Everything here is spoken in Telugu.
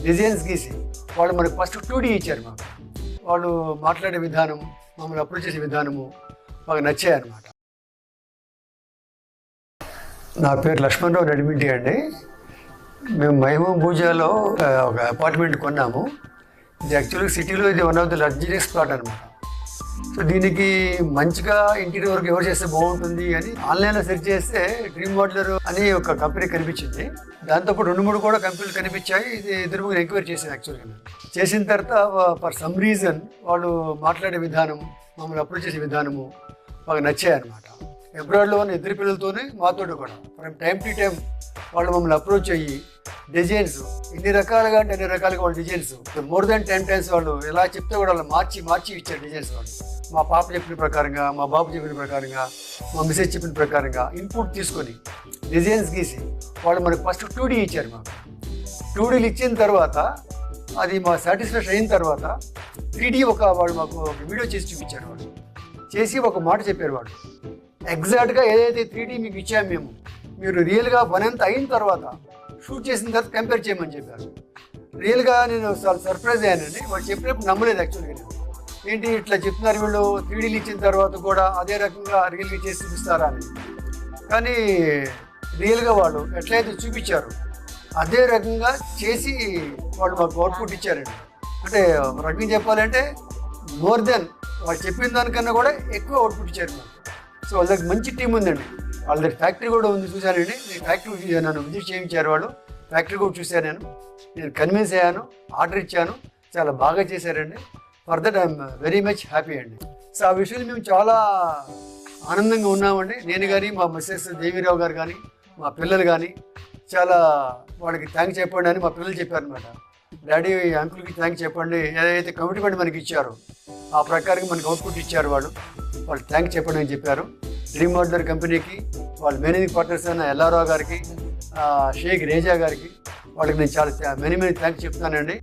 డిజైన్స్ గీసి వాళ్ళు మనకు ఫస్ట్ 2D ఇచ్చారు. మాకు వాళ్ళు మాట్లాడే విధానం, మమ్మల్ని అప్రోచ్ చేసే విధానము మాకు నచ్చాయి అన్నమాట. నా పేరు లక్ష్మణరావు నడిమింటి అండి. మేము మహబూబ్ భూజాలో ఒక అపార్ట్మెంట్ కొన్నాము. ఇది యాక్చువల్గా సిటీలో ఇది one of the luxuries plot అనమాట. సో దీనికి మంచిగా ఇంటీరియర్ వర్క్ ఎవరు చేస్తే బాగుంటుంది అని ఆన్లైన్లో సెర్చ్ చేస్తే డ్రీమ్ మోడలర్ అని ఒక కంపెనీ కనిపించింది. దాంతోపాటు 2-3 కూడా కంపెనీలు కనిపించాయి. ఇది ఎదురు ఎంక్వైరీ చేసాను. యాక్చువల్గా చేసిన తర్వాత ఫర్ సమ్ రీజన్ వాళ్ళు మాట్లాడే విధానం, మమ్మల్ని అప్రోచ్ చేసే విధానము మాకు నచ్చాయి అన్నమాట. అబ్రాడ్లో ఉన్న ఇద్దరు పిల్లలతోనే మాతోటి కూడా ఫ్రమ్ టైం టు టైం వాళ్ళు మమ్మల్ని అప్రోచ్ అయ్యి డిజైన్స్ ఇన్ని రకాలుగా అంటే అన్ని రకాలుగా వాళ్ళు డిజైన్స్ మోర్ దాన్ 10 times వాళ్ళు ఎలా చెప్తే కూడా వాళ్ళు మార్చి ఇచ్చారు డిజైన్స్. వాళ్ళు మా పాప చెప్పిన ప్రకారంగా, మా బాబు చెప్పిన ప్రకారంగా, మా మిసెస్ చెప్పిన ప్రకారంగా ఇన్పుట్ తీసుకొని డిజైన్స్ గీసి వాళ్ళు మనకు ఫస్ట్ 2D ఇచ్చారు. మాకు 2Dలు ఇచ్చిన తర్వాత అది మా సాటిస్ఫాక్షన్ అయిన తర్వాత 3D వాళ్ళు మాకు వీడియో చేసి చూపించారు. వాళ్ళు చేసి ఒక మాట చెప్పారు. వాళ్ళు ఎగ్జాక్ట్గా ఏదైతే 3D మీకు ఇచ్చాము మీరు రియల్గా పని అంతా అయిన తర్వాత షూట్ చేసిన తర్వాత కంపేర్ చేయమని చెప్పారు. రియల్గా నేను చాలా సర్ప్రైజ్ అయ్యానండి. వాళ్ళు చెప్పినప్పుడు నమ్మలేదు యాక్చువల్గా. నేను ఏంటి ఇట్లా చెప్తున్నారు వీళ్ళు 3Dలు ఇచ్చిన తర్వాత కూడా అదే రకంగా రియల్గా చేసి చూపిస్తారా అని. కానీ రియల్గా వాళ్ళు ఎట్లయితే చూపించారు అదే రకంగా చేసి వాళ్ళు మాకు అవుట్పుట్ ఇచ్చారండి. అంటే రకంగా చెప్పాలంటే మోర్ దెన్ వాళ్ళు చెప్పిన దానికన్నా కూడా ఎక్కువ అవుట్పుట్ ఇచ్చారు మాకు. సో వాళ్ళ దగ్గర మంచి టీం ఉందండి. వాళ్ళ దగ్గర ఫ్యాక్టరీ కూడా ఉంది. చూశానండి, నేను ఫ్యాక్టరీ నన్ను విజిట్ చేయించారు. వాళ్ళు ఫ్యాక్టరీ కూడా చూశాను. నేను కన్విన్స్ అయ్యాను, ఆర్డర్ ఇచ్చాను. చాలా బాగా చేశారండి. For that I'm very much happy అండి. సో ఆ విషయంలో మేము చాలా ఆనందంగా ఉన్నామండి. నేను కానీ, మా మిస్సెస్ దేవీరావు గారు కానీ, మా పిల్లలు కానీ చాలా వాళ్ళకి థ్యాంక్స్ చెప్పండి అని మా పిల్లలు చెప్పారనమాట. డాడీ అంకుల్కి థ్యాంక్స్ చెప్పండి, ఏదైతే కమిట్మెంట్ మనకి ఇచ్చారో ఆ ప్రకారంగా మనకి అవుట్పుట్ ఇచ్చారు. వాళ్ళు థ్యాంక్స్ చెప్పండి అని చెప్పారు. డ్రీమ్ మోడలర్ కంపెనీకి వాళ్ళ మేనేజింగ్ పార్ట్నర్స్ అయిన ఎల్లారావు గారికి, షేక్ రేజా గారికి వాళ్ళకి నేను చాలా మెనీ థ్యాంక్స్ చెప్తానండి.